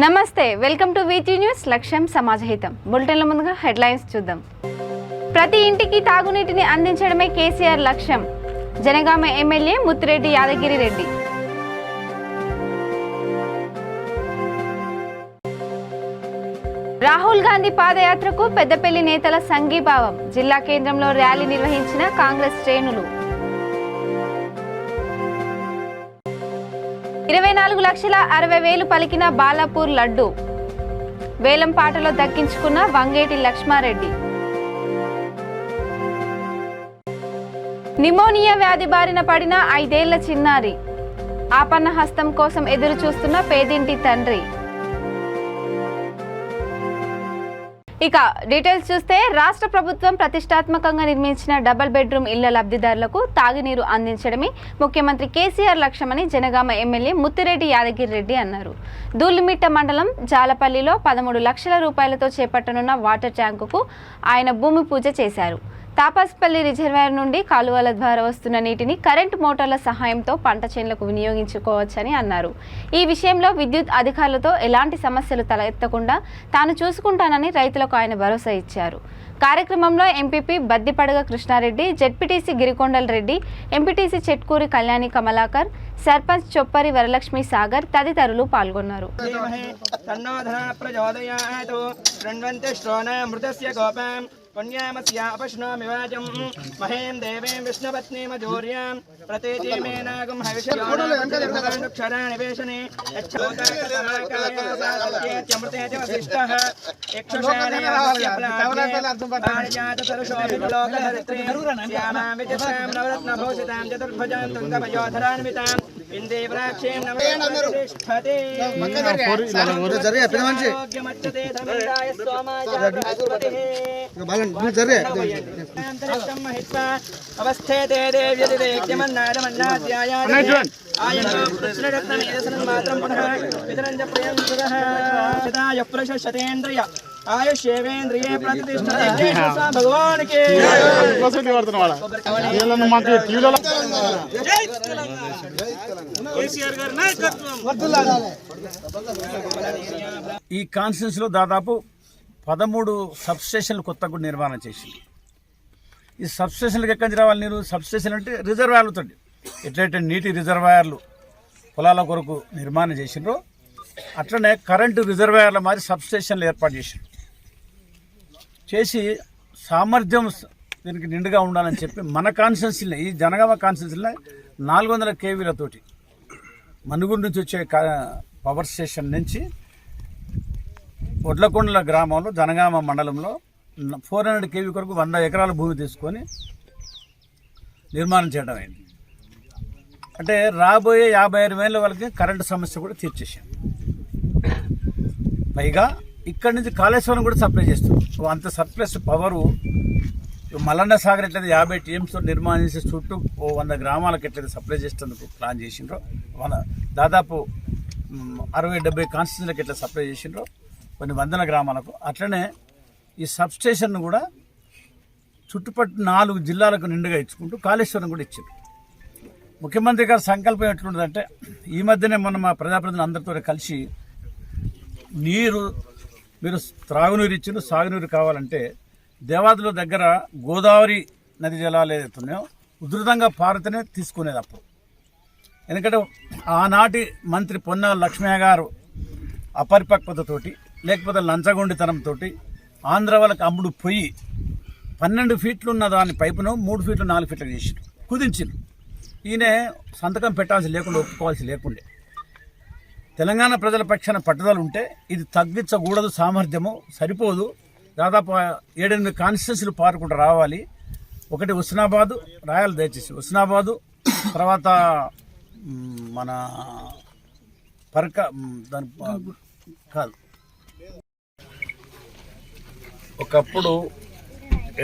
నమస్తే, welcome to వీటీ news. లక్ష్యం సమాజహితం. బులెటిన్ల ముందుగా హెడ్లైన్స్ చూద్దాం. ప్రతి ఇంటికి తాగునీటిని అందించడమే కేసీఆర్ లక్ష్యం. జనగామ ఎమ్మెల్యే ముత్తిరెడ్డి యాదగిరి రెడ్డి. రాహుల్ గాంధీ పాదయాత్రకు పెద్దపల్లి నేతల సంఘీభావం. జిల్లా కేంద్రంలో ర్యాలీ నిర్వహించిన కాంగ్రెస్ శ్రేణులు. 24,60,000 పలికిన బాలాపూర్ లడ్డు. వేలం పాటలో దక్కించుకున్న వంగేటి లక్ష్మారెడ్డి. నిమోనియా వ్యాధి బారిన పడిన 5 ఏళ్ల చిన్నారి. ఆపన్న హస్తం కోసం ఎదురు చూస్తున్న పేదింటి తండ్రి. ఇక డీటెయిల్స్ చూస్తే, రాష్ట్ర ప్రభుత్వం ప్రతిష్టాత్మకంగా నిర్మించిన డబుల్ బెడ్రూమ్ ఇళ్ల లబ్ధిదారులకు తాగునీరు అందించడమే ముఖ్యమంత్రి కేసీఆర్ లక్ష్యమని జనగామ ఎమ్మెల్యే ముత్తిరెడ్డి యాదగిరి రెడ్డి అన్నారు. దూలిమిట్ట మండలం జాలపల్లిలో 13 లక్షల రూపాయలతో చేపట్టనున్న వాటర్ ట్యాంకుకు ఆయన భూమి పూజ చేశారు. తాపాస్పల్లి రిజర్వాయర్ నుండి కాలువల ద్వారా వస్తున్న నీటిని కరెంటు మోటార్ల సహాయంతో పంట చేనులకు వినియోగించుకోవచ్చని అన్నారు. ఈ విషయంలో విద్యుత్ అధికారులతో ఎలాంటి సమస్యలు తలెత్తకుండా తాను చూసుకుంటానని రైతులకు ఆయన భరోసా ఇచ్చారు. కార్యక్రమంలో MPP Baddipadaga Krishnareddy, ZPTC Girikondal Reddy, MPTC Chetkuri Kalyani Kamalakar, sarpanch Choppari Varalakshmi Sagar తదితరులు పాల్గొన్నారు. पुण्यामस्या अपश्नामिवाजं महें देवीं विष्णुपत्नीमजूर्यां प्रतेजीमेनागं हविष्याणुक्षराणिवेशने यच्छोदाकसमाकायासात्यमृते च वसिष्ठः यक्षुषाणिजातसरुषोभिलोकहरित्रीं श्यामां विचित्रां नवरत्नभूषितां चतुर्भुजां तुङ्गभयोधरान्वितां इन्दीव्राक्षीं नमस्ते योग्यमच्यते धर्मदाय सोमाय अवस्थेते देव्यदिवेक्यमन्नादमन्नाद्यायायुप्रशतेन्द्रिय आयुष्येवेन्द्रिये प्रतिष्ठते भगवान के ఈ కాన్స్టిట్యూన్సీలో దాదాపు 13 సబ్స్టేషన్లు కొత్తగా నిర్మాణం చేసింది. ఈ సబ్స్టేషన్లకు ఎక్కడి నుంచి రావాలి నీరు? సబ్స్టేషన్ అంటే రిజర్వాయర్లతో ఎట్లయితే నీటి రిజర్వాయర్లు పొలాల కొరకు నిర్మాణం చేసిండ్రో అట్లనే కరెంటు రిజర్వాయర్ల మారి సబ్స్టేషన్లు ఏర్పాటు చేసి సామర్థ్యం దీనికి నిండుగా ఉండాలని చెప్పి మన కాన్స్టిట్యూన్సీలో, ఈ జనగామ కాన్స్టిట్యూన్సీలో 400 కేవీలతోటి మనుగురు నుంచి వచ్చే పవర్ స్టేషన్ నుంచి ఒడ్లకొండల గ్రామంలో జనగామ మండలంలో 400 కేవీ కొరకు 100 ఎకరాల భూమి తీసుకొని నిర్మాణం చేయడం అయింది. అంటే రాబోయే 56,000 వాళ్ళకి కరెంటు సమస్య కూడా తీర్చేసాం. పైగా ఇక్కడి నుంచి కాళేశ్వరం కూడా సప్లై చేస్తుంది. అంత సర్ప్లస్ పవరు మల్లన్న సాగర్ ఎట్లయితే 50 టీఎంస్తో నిర్మాణం చేసి చుట్టూ 100 గ్రామాలకు ఎట్లయితే సప్లై చేసేందుకు ప్లాన్ చేసిండ్రో, దాదాపు 60-70 కాన్స్టిట్యూన్సీలకు ఎట్లా సప్లై చేసిండ్రో కొన్ని 100 గ్రామాలకు, అట్లనే ఈ సబ్స్టేషన్ను కూడా చుట్టుపక్కల 4 జిల్లాలకు నిండుగా ఇచ్చుకుంటూ కాళేశ్వరం కూడా ఇచ్చారు. ముఖ్యమంత్రి గారి సంకల్పం ఎట్లుంటుందంటే, ఈ మధ్యనే మనం మా ప్రజాప్రతినిధులు అందరితో కలిసి మీరు త్రాగునీరు ఇచ్చిన సాగునీరు కావాలంటే దేవాదుల దగ్గర గోదావరి నది జలాలు ఏదైతున్నాయో ఉధృతంగా పారితేనే తీసుకునేది అప్పుడు. ఎందుకంటే ఆనాటి మంత్రి పొన్నాల లక్ష్మయ్య గారు అపరిపక్వతతోటి లేకపోతే లంచగొండితనంతో ఆంధ్ర వాళ్ళకి అమ్ముడు పోయి 12 ఫీట్లు ఉన్న దాని పైపును 3 ఫీట్లు 4 ఫీట్లకు చేసిండు, కుదించిండు. ఈయన సంతకం పెట్టాల్సి లేకుండా, ఒప్పుకోవాల్సి లేకుండే. తెలంగాణ ప్రజల పక్షాన పట్టుదల ఉంటే ఇది తగ్గించకూడదు, సామర్థ్యము సరిపోదు. దాదాపు 7-8 కాన్స్టిట్యూన్సీలు పారుకుంటూ రావాలి. ఒకటి హుస్నాబాదు, రాయాలి దయచేసి హుస్నాబాదు, తర్వాత మన దాని కాదు. ఒకప్పుడు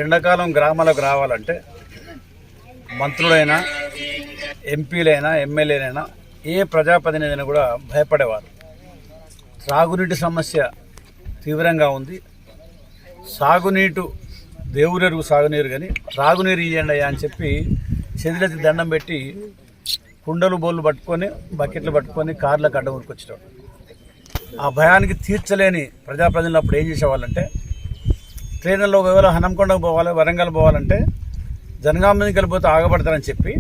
ఎండాకాలం గ్రామాలకు రావాలంటే మంత్రులైనా, ఎంపీలైనా, ఎమ్మెల్యేలైనా, ఏ ప్రజాప్రతినిధి కూడా భయపడేవారు. త్రాగునీటి సమస్య తీవ్రంగా ఉంది. సాగునీటు దేవురెరుగు సాగునీరు కానీ త్రాగునీరు ఇవ్వండి అని చెప్పి చేతులెత్తి దండం పెట్టి కుండలు బోళ్ళు పట్టుకొని బకెట్లు పట్టుకొని కార్లకు అడ్డం ఊరుకొచ్చేటప్పుడు ఆ భయానికి తీర్చలేని ప్రజాప్రతినిధులు అప్పుడు ఏం చేసేవాళ్ళంటే ట్రైన్లలో ఒకవేళ హనంకొండకు పోవాలి, వరంగల్ పోవాలంటే జనగాం మీదకి వెళ్ళిపోతే ఆగబడతారని చెప్పి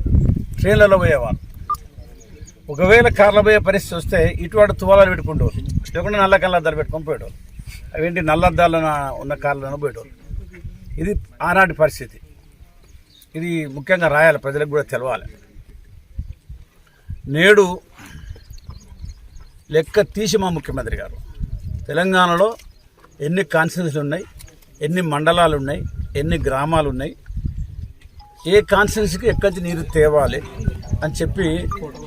ట్రైన్లలో పోయేవాళ్ళు. ఒకవేళ కార్లో పోయే పరిస్థితి వస్తే ఇటువంటి తువాలాలు పెట్టుకుంటూ లేకుండా నల్ల కళ్ళ అద్దాలు పెట్టుకొని పోయేటోళ్ళు. అవేంటి నల్ల అద్దాలు ఉన్న కార్లను పోయేటోళ్ళు. ఇది ఆనాటి పరిస్థితి. ఇది ముఖ్యంగా రాయాలి, ప్రజలకు కూడా తెలవాలి. నేడు లెక్క తీసి మా ముఖ్యమంత్రి గారు తెలంగాణలో ఎన్ని కాన్స్టిట్యూన్సీలు ఉన్నాయి, ఎన్ని మండలాలు ఉన్నాయి, ఎన్ని గ్రామాలు ఉన్నాయి, ఏ కాన్స్టిట్యూన్సీకి ఎక్కడి నీరు తేవాలి అని చెప్పి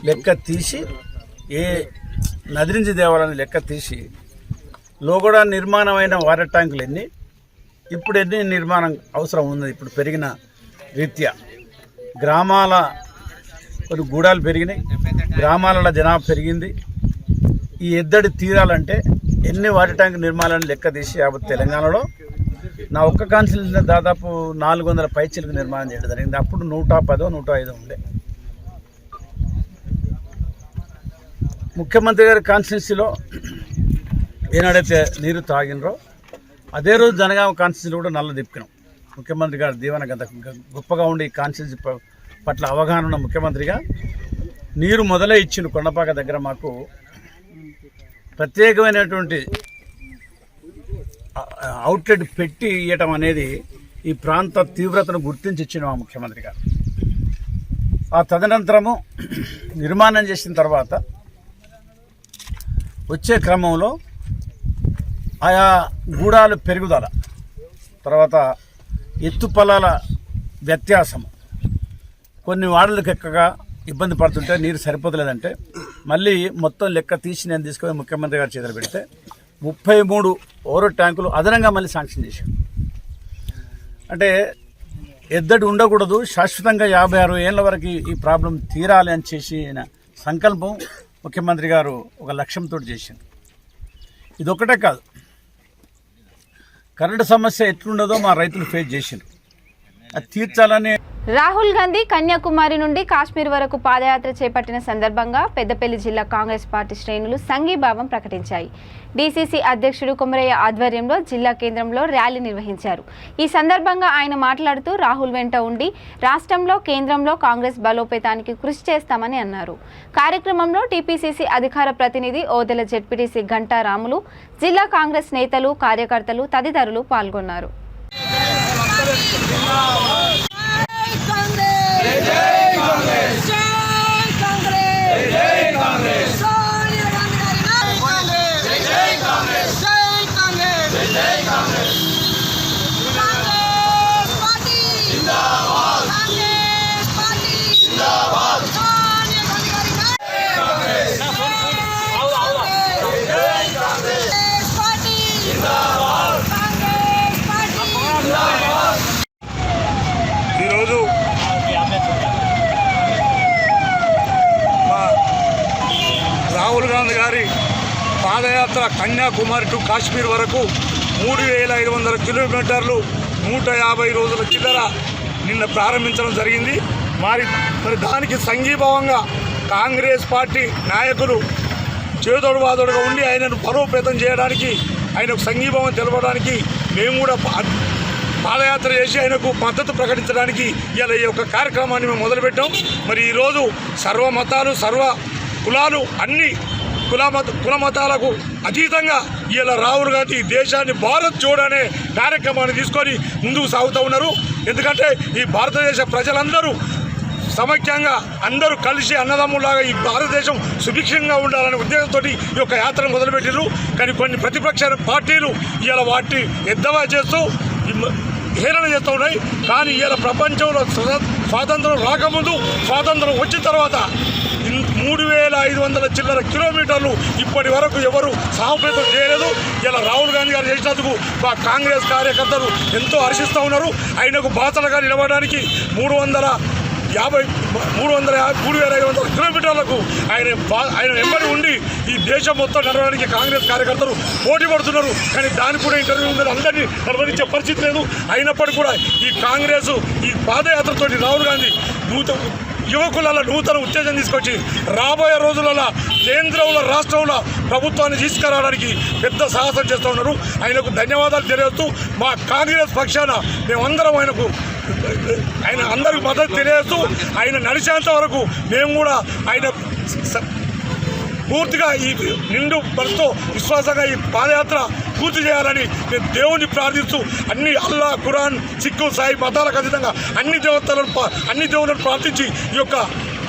లెక్క తీసి, ఏ నది నుంచి తేవాలని లెక్క తీసి, లోగడ నిర్మాణమైన వాటర్ ట్యాంకులు ఎన్ని, ఇప్పుడు ఎన్ని నిర్మాణం అవసరం ఉన్నది, ఇప్పుడు పెరిగిన రీత్యా గ్రామాల కొన్ని గూడాలు పెరిగినాయి, గ్రామాలలో జనాభా పెరిగింది. ఈ ఎద్దడి తీరాలంటే ఎన్ని వాటర్ ట్యాంక్ నిర్మాణాలను లెక్క తీసి యావత్ తెలంగాణలో నా ఒక్క కాన్స్టిట్యూన్సీలో దాదాపు 400 పైచీలకు నిర్మాణం చేయడం జరిగింది. అప్పుడు 110, 105 ఉండే. ముఖ్యమంత్రి గారి కాన్స్టిట్యూన్సీలో ఏనాడైతే నీరు తాగినరో అదే రోజు జనగామ కాన్స్టిట్యూన్సీలో కూడా నల్ల దిప్పినాం. ముఖ్యమంత్రి గారి దీవెన గత గొప్పగా ఉండి ఈ కాన్స్టిట్యూన్సీ పట్ల అవగాహన ఉన్న ముఖ్యమంత్రిగా నీరు మొదలే ఇచ్చిండు. కొండపాక దగ్గర మాకు ప్రత్యేకమైనటువంటి అవుట్లెట్ పెట్టి ఇవ్వటం అనేది ఈ ప్రాంత తీవ్రతను గుర్తించి ఇచ్చిన మా ముఖ్యమంత్రి గారు. ఆ తదనంతరము నిర్మాణం చేసిన తర్వాత వచ్చే క్రమంలో ఆయా గూడాలు పెరుగుదల, తర్వాత ఎత్తుపల్లాల వ్యత్యాసం, కొన్ని వాడలకు ఎక్కగా ఇబ్బంది పడుతుంటే నీరు సరిపోతలేదంటే మళ్ళీ మొత్తం లెక్క తీసి నేను తీసుకొని ముఖ్యమంత్రి గారి చేతులు పెడితే 33 ఓవర్ ట్యాంకులు అదనంగా మళ్ళీ శాంక్షన్ చేశాం. అంటే ఎద్దడి ఉండకూడదు, శాశ్వతంగా 56 ఏళ్ళ వరకు ఈ ప్రాబ్లం తీరాలి అని చేసిన సంకల్పం ముఖ్యమంత్రి గారు ఒక లక్ష్యంతో చేసింది. ఇదొక్కటే కాదు, కరెంటు సమస్య ఎట్లుండదో మా రైతులు ఫేస్ చేసిండ్రు. అది తీర్చాలని రాహుల్ గాంధీ కన్యాకుమారి నుండి కాశ్మీర్ వరకు పాదయాత్ర చేపట్టిన సందర్భంగా పెద్దపల్లి జిల్లా కాంగ్రెస్ పార్టీ శ్రేణులు సంఘీభావం ప్రకటించాయి. డీసీసీ అధ్యక్షుడు కొమరయ్య ఆధ్వర్యంలో జిల్లా కేంద్రంలో ర్యాలీ నిర్వహించారు. ఈ సందర్భంగా ఆయన మాట్లాడుతూ రాహుల్ వెంట ఉండి రాష్ట్రంలో, కేంద్రంలో కాంగ్రెస్ బలోపేతానికి కృషి చేస్తామని అన్నారు. కార్యక్రమంలో టీపీసీసీ అధికార ప్రతినిధి ఓదెల జెడ్పీటీసీ గంటా రాములు, జిల్లా కాంగ్రెస్ నేతలు, కార్యకర్తలు తదితరులు పాల్గొన్నారు. ఈరోజు రాహుల్ గాంధీ గారి పాదయాత్ర కన్యాకుమారి టు కాశ్మీర్ వరకు 3500 కిలోమీటర్లు 150 రోజుల చిల్లర నిన్న ప్రారంభించడం జరిగింది. మరి దానికి సంఘీభావంగా కాంగ్రెస్ పార్టీ నాయకులు చేదోడు వాదోడుగా ఉండి ఆయనను బలోపేతం చేయడానికి, ఆయనకు సంఘీభావం తెలపడానికి మేము కూడా పాదయాత్ర చేసి ఆయనకు మద్దతు ప్రకటించడానికి ఇలా ఈ యొక్క కార్యక్రమాన్ని మేము మొదలుపెట్టాం. మరి ఈరోజు సర్వ మతాలు, సర్వ కులాలు, అన్ని కుల మతాలకు అతీతంగా ఇలా రాహుల్ గాంధీ దేశాన్ని భారత్ జోడో అనే కార్యక్రమాన్ని తీసుకొని ముందుకు సాగుతూ ఉన్నారు. ఎందుకంటే ఈ భారతదేశ ప్రజలందరూ సమైక్యంగా అందరూ కలిసి అన్నదమ్ములాగా ఈ భారతదేశం సుభిక్షంగా ఉండాలనే ఉద్దేశంతో ఈ యొక్క యాత్రను మొదలుపెట్టారు. కానీ కొన్ని ప్రతిపక్ష పార్టీలు ఇలా వాటిని ఎద్దవా చేస్తూ హేళన చేస్తూ ఉన్నాయి. కానీ ఇలా ప్రపంచంలో స్వాతంత్రం రాకముందు, స్వాతంత్రం వచ్చిన తర్వాత 3500 చిల్లర కిలోమీటర్లు ఇప్పటి వరకు ఎవరు సాహోపేతం చేయలేదు. ఇలా రాహుల్ గాంధీ గారు చేసినందుకు మా కాంగ్రెస్ కార్యకర్తలు ఎంతో హర్షిస్తూ ఉన్నారు. ఆయనకు బాసలుగా నిలవడానికి 3500 కిలోమీటర్లకు ఆయన వెంబడి ఉండి ఈ దేశం మొత్తం నడవడానికి కాంగ్రెస్ కార్యకర్తలు పోటీ పడుతున్నారు. కానీ దానికి కూడా ఇంటర్వ్యూ ఉన్నది, అందరినీ నిర్వహించే పరిస్థితి లేదు. అయినప్పటికీ కూడా ఈ కాంగ్రెస్ ఈ పాదయాత్రతో రాహుల్ గాంధీ యువకులలో నూతన ఉత్తేజం తీసుకొచ్చి రాబోయే రోజులలో కేంద్రంలో రాష్ట్రంలో ప్రభుత్వాన్ని తీసుకురావడానికి పెద్ద సాహసం చేస్తూ ఉన్నారు. ఆయనకు ధన్యవాదాలు తెలియజేస్తూ మా కాంగ్రెస్ పక్షాన మేమందరం ఆయన అందరికి మద్దతు తెలియజేస్తూ ఆయన నడిచేంత వరకు మేము కూడా ఆయన పూర్తిగా ఈ నిండు మనసుతో విశ్వాసంగా ఈ పాదయాత్ర పూర్తి చేయాలని నేను దేవుని ప్రార్థిస్తూ అన్ని అల్లా ఖురాన్ సిక్కు సాయి మతాలకు అతీతంగా అన్ని దేవులను ప్రార్థించి ఈ యొక్క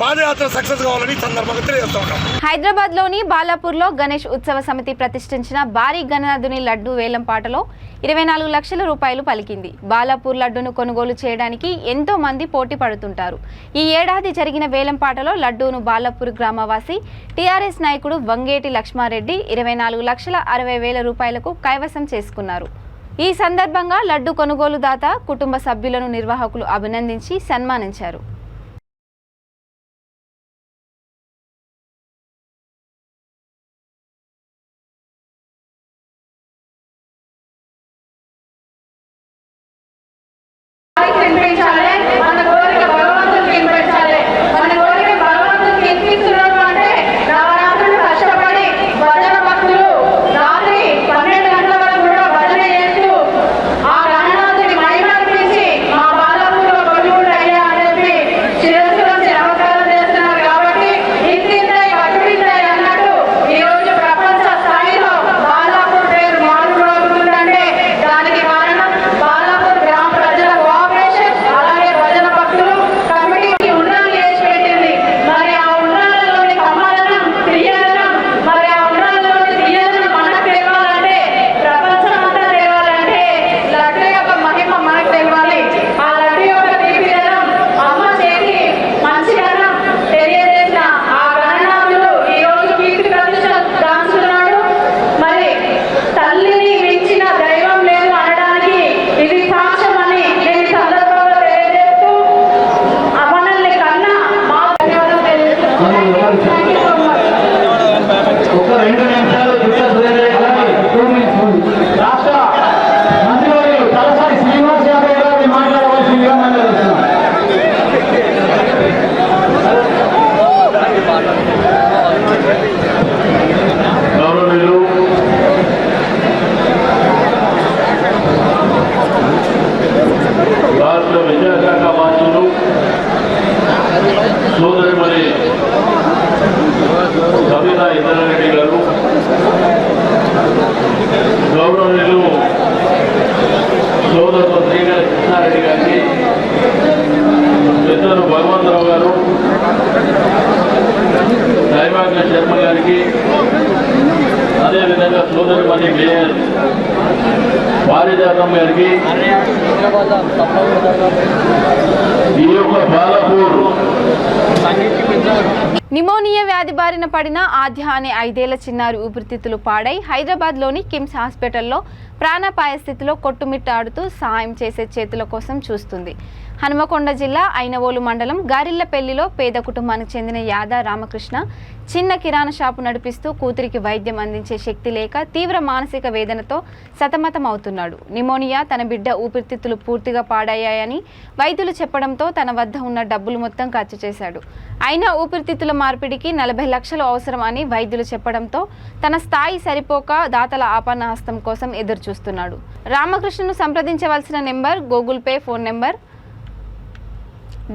పాదయాత్ర సక్సెస్ కావాలని సందర్భంగా తెలియజేస్తా ఉన్నాం. హైదరాబాద్ లోని బాలాపూర్లో గణేష్ ఉత్సవ సమితి ప్రతిష్ఠించిన భారీ గణనాథుని లడ్డు వేలం పాటలో 24 లక్షల రూపాయలు పలికింది. బాలాపూర్ లడ్డూను కొనుగోలు చేయడానికి ఎంతో మంది పోటీ పడుతుంటారు. ఈ ఏడాది జరిగిన వేలం పాటలో లడ్డూను బాలాపూర్ గ్రామవాసి టీఆర్ఎస్ నాయకుడు వంగేటి లక్ష్మారెడ్డి 24,60,000 రూపాయలకు కైవసం చేసుకున్నారు. ఈ సందర్భంగా లడ్డు కొనుగోలుదాత కుటుంబ సభ్యులను నిర్వాహకులు అభినందించి సన్మానించారు. అదేవిధంగా సోదరుమణి మేయర్ పారిజాతం గారికి ఈ యొక్క బాలాపూర్ నిమోనియా వ్యాధి బారిన పడిన ఆద్య అనే 5 ఏళ్ల చిన్నారి ఊపిరితిత్తులు పాడై హైదరాబాద్లోని కిమ్స్ హాస్పిటల్లో ప్రాణాపాయ స్థితిలో కొట్టుమిట్టాడుతూ సహాయం చేసే చేతుల కోసం చూస్తుంది. హనుమకొండ జిల్లా ఐనవోలు మండలం గారిళ్లపల్లిలో పేద కుటుంబానికి చెందిన యాదా రామకృష్ణ చిన్న కిరాణా షాపు నడిపిస్తూ కూతురికి వైద్యం అందించే శక్తి లేక తీవ్ర మానసిక వేదనతో సతమతమవుతున్నాడు. నిమోనియా తన బిడ్డ ఊపిరితిత్తులు పూర్తిగా పాడయ్యాయని వైద్యులు చెప్పడంతో తన వద్ద ఉన్న డబ్బులు మొత్తం ఖర్చు చేశాడు. అయినా ఊపిరితిత్తుల మార్పిడికి 40 లక్షలు అవసరం అని వైద్యులు చెప్పడంతో తన స్థాయి సరిపోక దాతల ఆపన్న హస్తం కోసం ఎదురు చూస్తున్నాడు. రామకృష్ణను సంప్రదించవలసిన number Google Pay phone number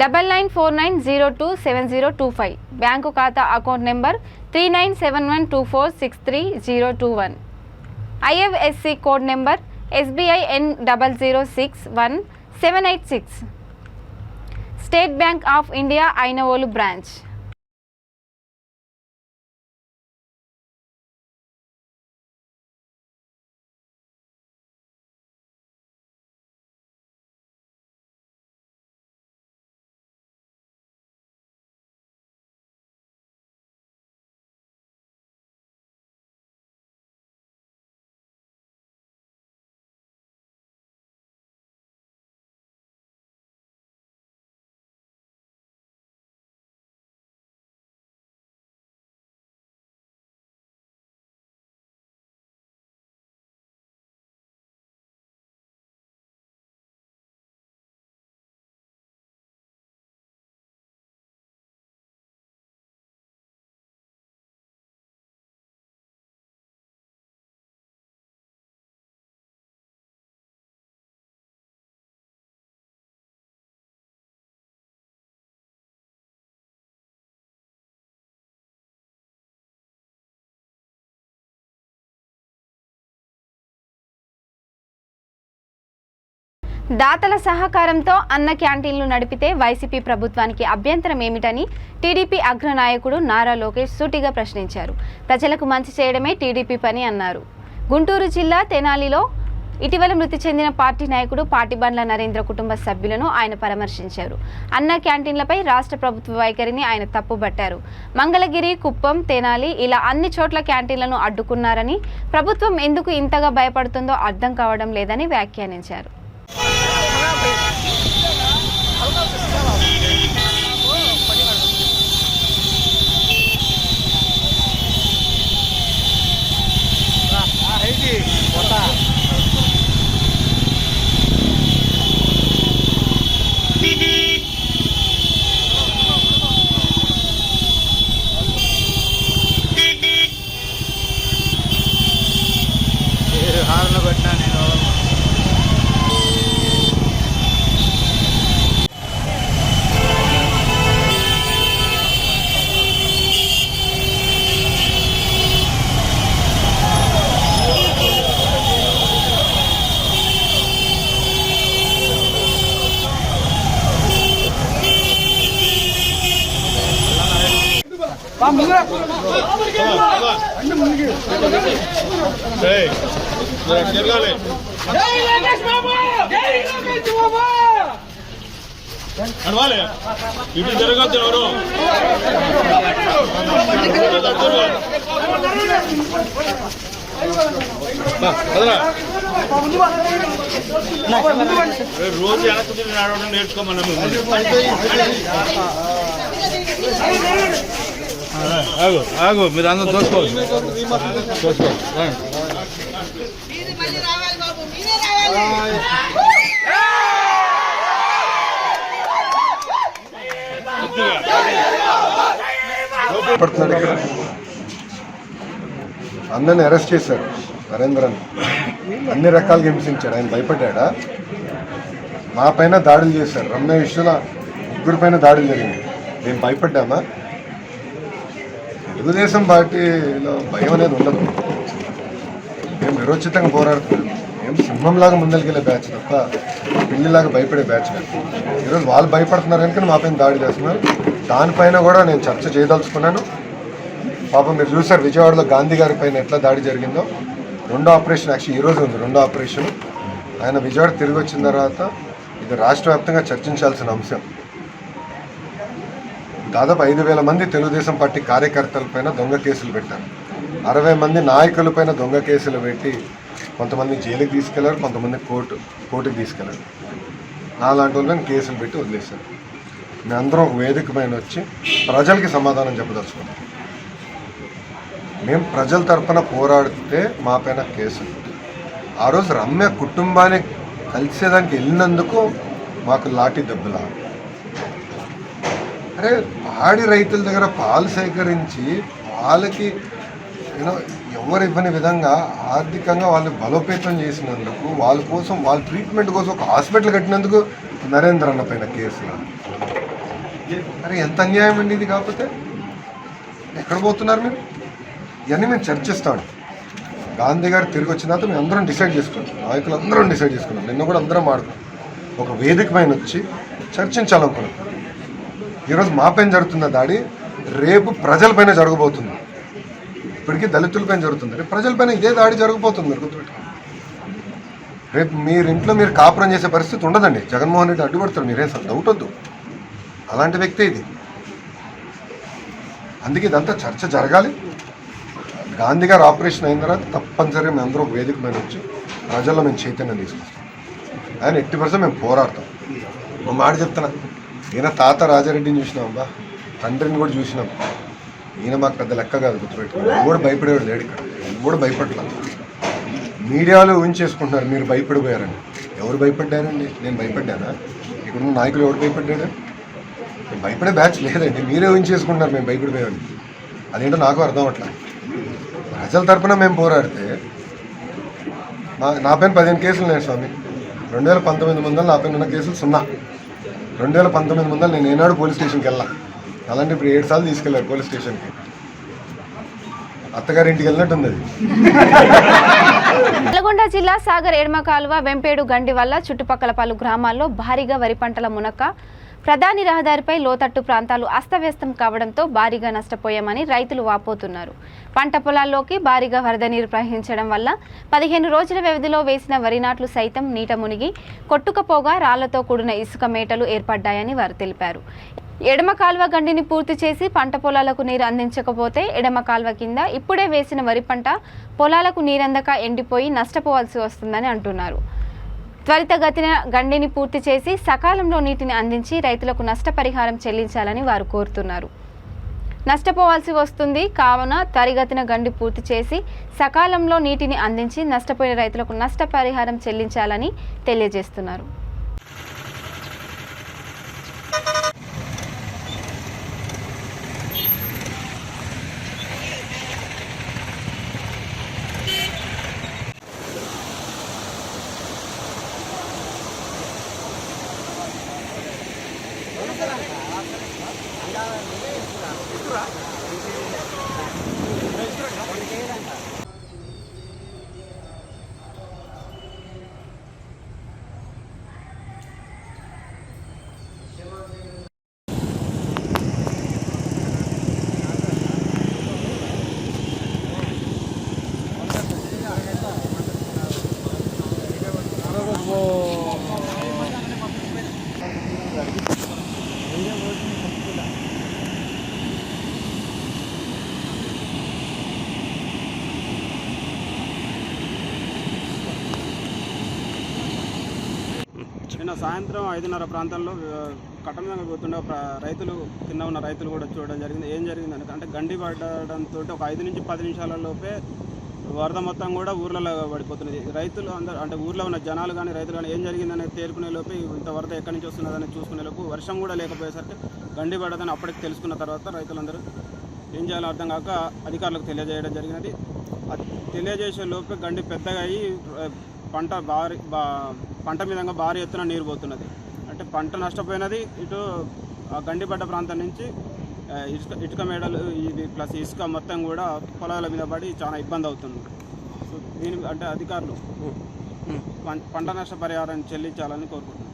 9949027025, bank ఖాతా account number 397124630021, IFSC code number SBI N006786, State Bank of India Ainavolu branch. దాతల సహకారంతో అన్న క్యాంటీన్లు నడిపితే వైసీపీ ప్రభుత్వానికి అభ్యంతరం ఏమిటని టీడీపీ అగ్రనాయకుడు నారా లోకేష్ సూటిగా ప్రశ్నించారు. ప్రజలకు మంచి చేయడమే టీడీపీ పని అన్నారు. గుంటూరు జిల్లా తెనాలిలో ఇటీవల మృతి చెందిన పార్టీ నాయకుడు పాటిబండ్ల నరేంద్ర కుటుంబ సభ్యులను ఆయన పరామర్శించారు. అన్న క్యాంటీన్లపై రాష్ట్ర ప్రభుత్వ వైఖరిని ఆయన తప్పుబట్టారు. మంగళగిరి, కుప్పం, తెనాలి ఇలా అన్ని చోట్ల క్యాంటీన్లను అడ్డుకున్నారని, ప్రభుత్వం ఎందుకు ఇంతగా భయపడుతుందో అర్థం కావడం లేదని వ్యాఖ్యానించారు. అడవాలి ఇటు జరగద్దు ఎవరు రోజు వెనక్కి నడవడం నేర్చుకోమన్నా ఆగు ఆగు మీరు అందరూ దోసుకోవాలి అన్నని అరెస్ట్ చేశారు. నరేంద్రన్ అన్ని రకాలుగా హింసించాడు. ఆయన భయపడ్డా? మా పైన దాడులు చేశారు. రమ్య విషయంలో ముగ్గురు పైన దాడులు జరిగింది. మేము భయపడ్డామా? తెలుగుదేశం పార్టీలో భయం అనేది ఉండదు. మేము విరోచితంగా పోరాడుతున్నాం. మేము సింహంలాగా ముందరికెళ్ళే బ్యాచ్ తప్ప పిల్లిలాగా భయపడే బ్యాచ్ కాదు. ఈరోజు వాళ్ళు భయపడుతున్నారు కనుక మా పైన దాడి చేస్తున్నారు. దానిపైన కూడా నేను చర్చ చేయదలుచుకున్నాను. పాపం మీరు చూసారు విజయవాడలో గాంధీ గారి పైన ఎట్లా దాడి జరిగిందో. రెండో ఆపరేషన్ యాక్చువల్లీ ఈరోజు ఉంది. రెండో ఆపరేషన్ ఆయన విజయవాడ తిరిగి వచ్చిన తర్వాత ఇది రాష్ట్ర వ్యాప్తంగా చర్చించాల్సిన అంశం. దాదాపు 5,000 మంది తెలుగుదేశం పార్టీ కార్యకర్తలపైన దొంగ కేసులు పెట్టారు. 60 మంది నాయకులపైన దొంగ కేసులు పెట్టి కొంతమంది జైలుకి తీసుకెళ్లారు, కొంతమంది కోర్టుకి తీసుకెళ్లారు. నాలాంటి వాళ్ళని కేసులు పెట్టి వదిలేశారు. మేమందరం ఒక వేదిక పైన వచ్చి ప్రజలకి సమాధానం చెప్పదలుచుకున్నాం. మేము ప్రజల తరఫున పోరాడితే మా పైన కేసులు. ఆ రోజు రమ్య కుటుంబాన్ని కలిసేదానికి వెళ్ళినందుకు మాకు లాఠీ దెబ్బలా. అరే పాడి రైతుల దగ్గర పాలు సేకరించి వాళ్ళకి ఎవరు ఇవ్వని విధంగా ఆర్థికంగా వాళ్ళు బలోపేతం చేసినందుకు, వాళ్ళ కోసం వాళ్ళ ట్రీట్మెంట్ కోసం ఒక హాస్పిటల్ కట్టినందుకు నరేంద్ర అన్న పైన కేసులు. అరే ఎంత అన్యాయం అండి ఇది. కాకపోతే ఎక్కడ పోతున్నారు మీరు? ఇవన్నీ మేము చర్చిస్తాం. గాంధీ గారు తిరిగి వచ్చిన తర్వాత మేము అందరం డిసైడ్ చేసుకున్నాం. నాయకులు అందరం డిసైడ్ చేసుకున్నాం. నిన్న కూడా అందరం ఆడుకున్నాం. ఒక వేదిక పైన వచ్చి చర్చించాలనుకున్నాం. ఈరోజు మా పైన జరుగుతున్న దాడి రేపు ప్రజలపైన జరగబోతుంది. ఇప్పటికీ దళితులపైన జరుగుతుంది, రేపు ప్రజలపైన ఇదే దాడి జరగబోతుంది. మీరు గుర్తుపెట్టుకోండి. రేపు మీరు ఇంట్లో మీరు కాపురం చేసే పరిస్థితి ఉండదండి. జగన్మోహన్ రెడ్డి అడ్డుపడతారు. మీరేం డౌట్ వద్దు. అలాంటి వ్యక్తే ఇది. అందుకే ఇదంతా చర్చ జరగాలి. గాంధీ గారు ఆపరేషన్ అయిన తర్వాత తప్పనిసరిగా మేము అందరూ ఒక వేదిక మీద వచ్చి ప్రజల్లో మేము చైతన్యం తీసుకొస్తాం. ఆయన 80% మేము పోరాడతాం. మా మాట చెప్తున్నా, ఈయన తాత రాజారెడ్డిని చూసినాం, తండ్రిని కూడా చూసినాం. ఈయన మాకు పెద్ద లెక్క కాదు, గుర్తుపెట్టుకోండి. ఎవడు భయపడేవాడు లేడు ఇక్కడ. ఎవడు భయపడలా. మీడియాలో ఊహించేసుకుంటున్నారు మీరు భయపడిపోయారని. ఎవరు భయపడ్డారండి? నేను భయపడ్డానా? ఇక్కడున్న నాయకులు ఎవరు భయపడ్డాడు? భయపడే బ్యాచ్ లేదండి. మీరే ఊహించేసుకుంటున్నారు మేము భయపడిపోయామని. అదేంటో నాకు అర్థం అవ్వట్లా. ప్రజల తరఫున మేము పోరాడితే నా పైన 15 కేసులు ఉన్నాయి స్వామి. 2019 ముందర నా పైన ఉన్న కేసులు 0. 2019 ముందర నేను ఏనాడు పోలీస్ స్టేషన్కి వెళ్ళా. అలాంటి ఇప్పుడు 7 సార్లు తీసుకెళ్ళారు పోలీస్ స్టేషన్కి. అత్తగారింటికి వెళ్ళినట్టుంది అది. నల్గొండ జిల్లా సాగర్ ఎడమ కాలువ వెంపేడు గండి వల్ల చుట్టుపక్కల పలు గ్రామాల్లో భారీగా వరి పంటల మునక ప్రధాని రహదారిపై లోతట్టు ప్రాంతాలు అస్తవ్యస్తం కావడంతో భారీగా నష్టపోయామని రైతులు వాపోతున్నారు. పంట పొలాల్లోకి భారీగా వరద నీరు ప్రవహించడం వల్ల 15 రోజుల వ్యవధిలో వేసిన వరి నాట్లు సైతం నీట మునిగి కొట్టుకుపోగా రాళ్లతో కూడిన ఇసుక మేటలు ఏర్పడ్డాయని వారు తెలిపారు. ఎడమ కాల్వ గండిని పూర్తి చేసి పంట పొలాలకు నీరు అందించకపోతే ఎడమ కాల్వ కింద ఇప్పుడే వేసిన వరి పంట పొలాలకు నీరందక ఎండిపోయి నష్టపోవాల్సి వస్తుందని అంటున్నారు. త్వరితగతిన గండిని పూర్తి చేసి సకాలంలో నీటిని అందించి రైతులకు నష్టపరిహారం చెల్లించాలని వారు కోరుతున్నారు. నష్టపోవాల్సి వస్తుంది కావున త్వరితగతిన గండి పూర్తి చేసి సకాలంలో నీటిని అందించి నష్టపోయిన రైతులకు నష్టపరిహారం చెల్లించాలని తెలియజేస్తున్నారు. నిన్న సాయంత్రం 5:30 ప్రాంతాల్లో కట్ట మీద పోతుండే రైతులు కింద ఉన్న రైతులు కూడా చూడడం జరిగింది. ఏం జరిగిందని అంటే గండి పడడంతో ఒక 5 నుంచి 10 నిమిషాల లోపే వరద మొత్తం కూడా ఊర్లలో పడిపోతున్నది. రైతులు అందరూ అంటే ఊర్లో ఉన్న జనాలు కానీ రైతులు కానీ ఏం జరిగిందని తేరుకునే లోపే ఇంత వరద ఎక్కడి నుంచి వస్తున్నదని చూసుకునే లోపు వర్షం కూడా లేకపోయేసరికి గండి పడదని అప్పటికి తెలుసుకున్న తర్వాత రైతులందరూ ఏం చేయాలో అర్థం కాక అధికారులకు తెలియజేయడం జరిగినది. తెలియజేసే లోపే గండి పెద్దగా అయ్యి పంట మీదంగా భారీ ఎత్తున నీరు పోతున్నది. అంటే పంట నష్టపోయినది. ఇటు గండిపడ్డ ప్రాంతం నుంచి ఇటుక మేడలు ఇది ప్లస్ ఇసుక మొత్తం కూడా పొలాల మీద పడి చాలా ఇబ్బంది అవుతుంది. సో దీని అంటే అధికారులు పంట నష్ట పరిహారాన్ని చెల్లించాలని కోరుకుంటున్నాను.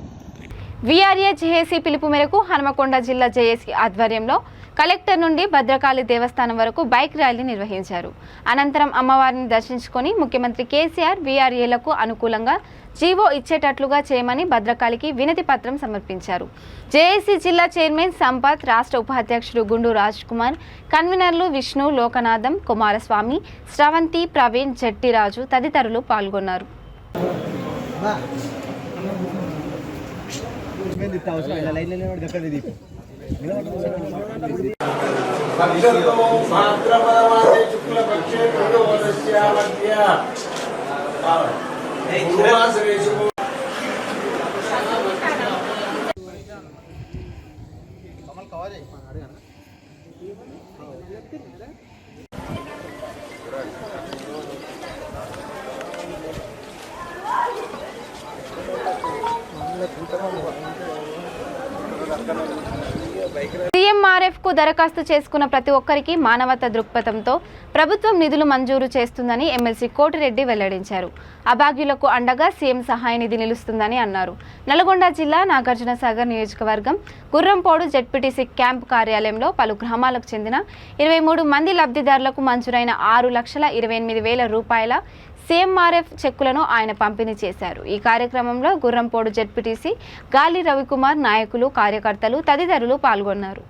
వీఆర్ఏ జేఏసీ పిలుపు మేరకు హనుమకొండ జిల్లా జేఏసీ ఆధ్వర్యంలో కలెక్టర్ నుండి భద్రకాళి దేవస్థానం వరకు బైక్ ర్యాలీ నిర్వహించారు. అనంతరం అమ్మవారిని దర్శించుకొని ముఖ్యమంత్రి కేసీఆర్ వీఆర్ఏలకు అనుకూలంగా జీవో ఇచ్చేటట్లుగా చేయమని భద్రకాళికి వినతి పత్రం సమర్పించారు. జేఏసీ జిల్లా చైర్మన్ సంపత్, రాష్ట్ర ఉపాధ్యక్షుడు గుండు రాజ్ కుమార్, కన్వీనర్లు విష్ణు, లోకనాథం, కుమారస్వామి, స్రవంతి, ప్రవీణ్, జట్టిరాజు తదితరులు పాల్గొన్నారు. సీఎంఆర్ఎఫ్ కు దరఖాస్తు చేసుకున్న ప్రతి ఒక్కరికి మానవతా దృక్పథంతో ప్రభుత్వం నిధులు మంజూరు చేస్తుందని ఎమ్మెల్సీ కోటిరెడ్డి వెల్లడించారు. అభాగ్యులకు అండగా సీఎం సహాయ నిధి నిలుస్తుందని అన్నారు. నల్గొండ జిల్లా నాగార్జునసాగర్ నియోజకవర్గం గుర్రంపోడు జెడ్పీటీసీ క్యాంపు కార్యాలయంలో పలు గ్రామాలకు చెందిన 23 మంది లబ్ధిదారులకు మంజూరైన 6,28,000 రూపాయల సీఎంఆర్ఎఫ్ చెక్కులను ఆయన పంపిణీ చేశారు. ఈ కార్యక్రమంలో గుర్రంపోడు జెడ్పీటీసీ గాలి రవికుమార్, నాయకులు, కార్యకర్తలు తదితరులు పాల్గొన్నారు.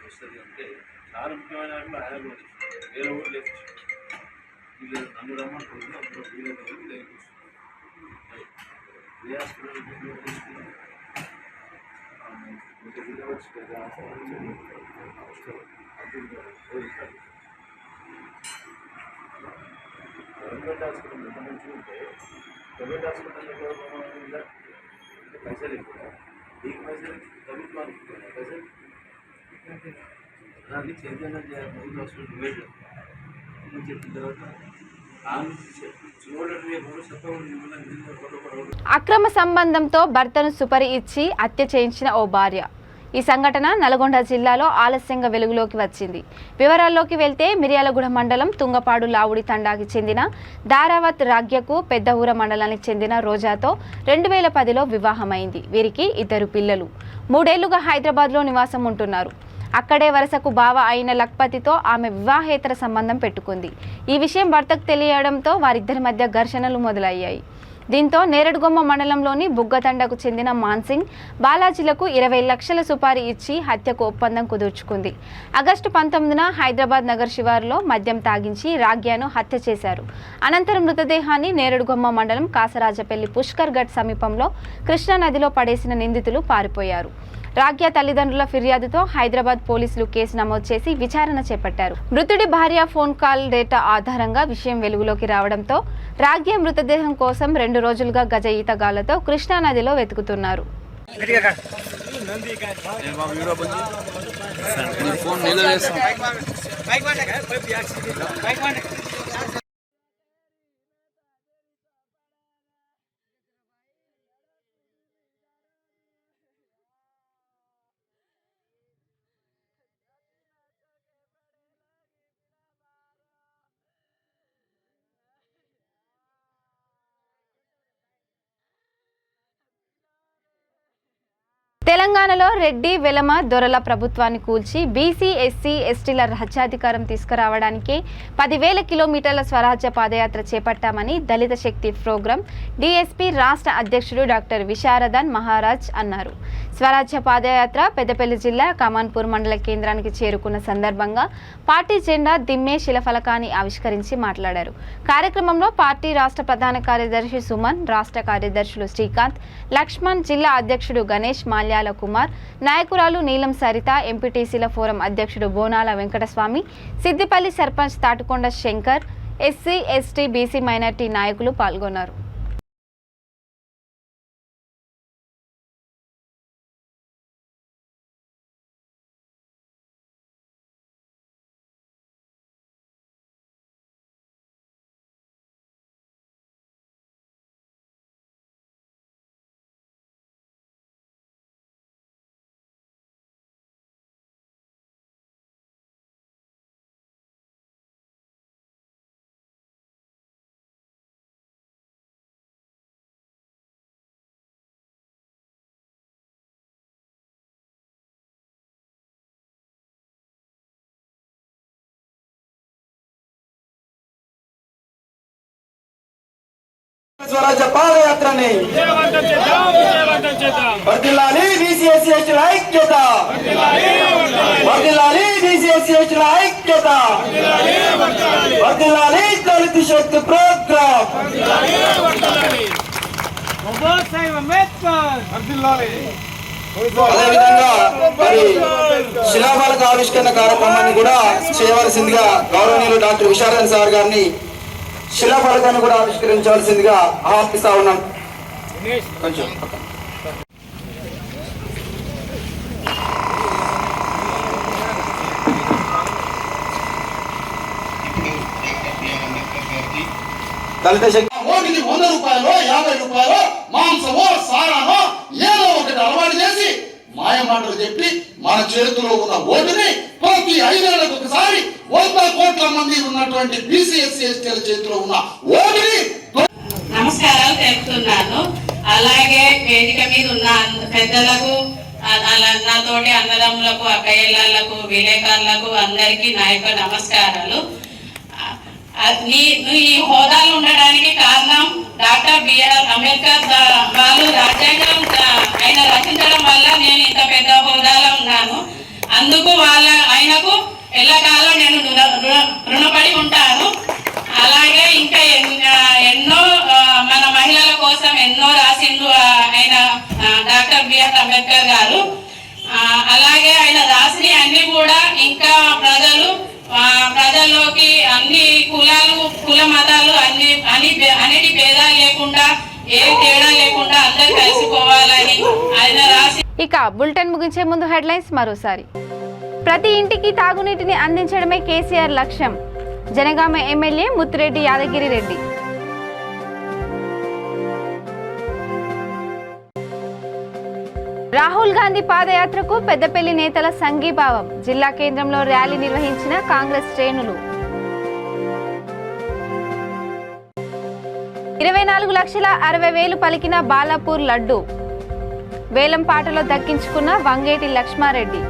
వస్తుంది అంటే చాలా ముఖ్యమైన ఆయన వేరే ఊరు లేదు వీళ్ళు నన్ను రమ్మంటుంది అప్పుడు వీళ్ళు లేదు గవర్నమెంట్ హాస్పిటల్ ఎంత మంచిగా ఉంటే ప్రైవేట్ హాస్పిటల్లో పైసలు ఎక్కువ మీకు పైసలు ప్రభుత్వానికి పైసలు దాన్ని చైతన్యం చేయాలి ప్రభుత్వ హాస్పిటల్ ప్రైవేట్ చెప్పిన తర్వాత అక్రమ సంబంధంతో భర్తను సుపరి ఇచ్చి హత్య చేయించిన ఓ భార్య. ఈ సంఘటన నల్గొండ జిల్లాలో ఆలస్యంగా వెలుగులోకి వచ్చింది. వివరాల్లోకి వెళ్తే మిర్యాలగూడ మండలం తుంగపాడు లావుడి తండాకి చెందిన దారావత్ రాగ్యకు పెద్దఊర మండలానికి చెందిన రోజాతో 2010లో వివాహమైంది. వీరికి 2 పిల్లలు. 3 ఏళ్లుగా హైదరాబాద్లో నివాసం ఉంటున్నారు. అక్కడే వరుసకు బావ అయిన లక్పతితో ఆమె వివాహేతర సంబంధం పెట్టుకుంది. ఈ విషయం భర్తకు తెలియడంతో వారిద్దరి మధ్య ఘర్షణలు మొదలయ్యాయి. దీంతో నేరడుగొమ్మ మండలంలోని బుగ్గతండకు చెందిన మాన్సింగ్ బాలాజీలకు 20 లక్షల సుపారీ ఇచ్చి హత్యకు ఒప్పందం కుదుర్చుకుంది. ఆగస్టు 19న హైదరాబాద్ నగర్ శివారులో మద్యం తాగించి రాగ్యాను హత్య చేశారు. అనంతరం మృతదేహాన్ని నేరడుగొమ్మ మండలం కాసరాజపల్లి పుష్కర్ ఘట్ సమీపంలో కృష్ణా నదిలో పడేసిన నిందితులు పారిపోయారు. రాగ్య తల్లిదండ్రుల ఫిర్యాదుతో హైదరాబాద్ పోలీసులు కేసు నమోదు చేసి విచారణ చేపట్టారు. మృతుడి భార్య ఫోన్ కాల్ డేటా ఆధారంగా విషయం వెలుగులోకి రావడంతో రాగ్య మృతదేహం కోసం 2 రోజులుగా గజ ఈతగాళ్లతో కృష్ణా నదిలో వెతుకుతున్నారు. తెలంగాణలో రెడ్డి వెలమ దొరల ప్రభుత్వాన్ని కూల్చి బీసీ ఎస్సీ ఎస్టీల రాజ్యాధికారం తీసుకురావడానికి 10,000 కిలోమీటర్ల స్వరాజ్య పాదయాత్ర చేపట్టామని దళిత శక్తి ప్రోగ్రాం డీఎస్పీ రాష్ట్ర అధ్యక్షుడు డాక్టర్ విశారదన్ మహారాజ్ అన్నారు. స్వరాజ్య పాదయాత్ర పెద్దపల్లి జిల్లా కమాన్పూర్ మండల కేంద్రానికి చేరుకున్న సందర్భంగా పార్టీ జెండా దిమ్మే శిలఫలకాన్ని ఆవిష్కరించి మాట్లాడారు. కార్యక్రమంలో పార్టీ రాష్ట్ర ప్రధాన కార్యదర్శి సుమన్, రాష్ట్ర కార్యదర్శులు శ్రీకాంత్, లక్ష్మణ్, జిల్లా అధ్యక్షుడు గణేష్, మాల్యాల కుమార్, నాయకురాలు నీలం సరిత, ఎంపీటీసీల ఫోరం అధ్యక్షుడు Bonala Venkataswamy, Siddipalli sarpanch Tatukonda Shankar, SC ST BC minority నాయకులు పాల్గొన్నారు. స్వరాజ్య పాదయాత్రని వర్ధిల్లాలి బీసీ ఎస్సీ ఎస్టీల ఐక్యత, వర్ధిల్లాలి బీసీ ఎస్సీ ఎస్టీల ఐక్యత, వర్ధిల్లాలి దళిత శక్తి ప్రోగ్రాం. అదేవిధంగా మరి శిలాఫలక ఆవిష్కరణ కార్యక్రమాన్ని కూడా చేయవలసిందిగా గౌరవనీయులు డాక్టర్ విశారదన్ సార్ గారిని శిలాఫలకాన్ని కూడా ఆవిష్కరించవలసిందిగా ఆహ్వానిస్తా ఉన్నాం. కొంచెం దళిత శక్తి ఓటికి 100 రూపాయలు 50 రూపాయలు మాంసమో సారానో ఏదో ఒకటి అలవాటు చేసి మాయమాటలు చెప్పి మన చేతిలో ఉన్న ఓటుని ప్రతి 5 ఏళ్లకు ఒకసారి 100 కోట్ల మంది ఉన్నటువంటి బీసీ ఎస్సీ ఎస్టీల చేతిలో ఉన్న ఓటుని నమస్కారాలు తెలుపుతున్నాను. అలాగే వేదిక మీద ఉన్న పెద్దలకు, నాతోటి అన్నదమ్ములకు, అక్కయ్యలకు, విలేకరులకు అందరికీ నా యొక్క నమస్కారాలు. నువ్వు ఈ హోదాలు ఉండడానికి కారణం డాక్టర్ బిఆర్ అంబేద్కర్ వాళ్ళు రాజ్యాంగం ఆయన రచించడం వల్ల నేను ఇంత పెద్ద హోదాలో ఉన్నాను. అందుకు ఆయనకు ఎల్లకాలం నేను రుణపడి ఉంటాను. అలాగే ఇంకా ఎన్నో మన మహిళల కోసం ఎన్నో రాసిండు ఆయన డాక్టర్ బిఆర్ అంబేద్కర్ గారు. అలాగే ఆయన రాసిన అన్ని కూడా ఇంకా ప్రజల్లోకి అన్ని కుల మతాలు అన్నిటి భేదాలు లేకుండా ఏ తేడా లేకుండా అందరు కలిసిపోవాలని ఆయన రాసి. ఇక బులెటిన్ ముగించే ముందు హెడ్లైన్స్ మరోసారి. ప్రతి ఇంటికి తాగునీటిని అందించడమే కేసీఆర్ లక్ష్యం. జనగామ ఎమ్మెల్యే ముత్తిరెడ్డి యాదగిరి రెడ్డి. రాహుల్ గాంధీ పాదయాత్రకు పెద్దపల్లి నేతల సంఘీభావం. జిల్లా కేంద్రంలో ర్యాలీ నిర్వహించిన కాంగ్రెస్ శ్రేణులు. 24,60,000 పలికిన బాలాపూర్ లడ్డు. వేలం పాటలో దక్కించుకున్న వంగేటి లక్ష్మారెడ్డి.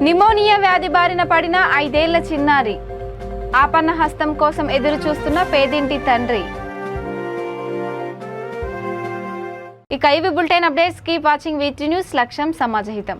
నిమోనియా వ్యాధి బారిన పడిన 5 ఏళ్ల చిన్నారి. ఆపన్న హస్తం కోసం ఎదురు చూస్తున్న పేదింటి తండ్రి. ఇక ఇవి bulletin updates. Keep watching V3 news. లక్ష్యం సమాజహితం.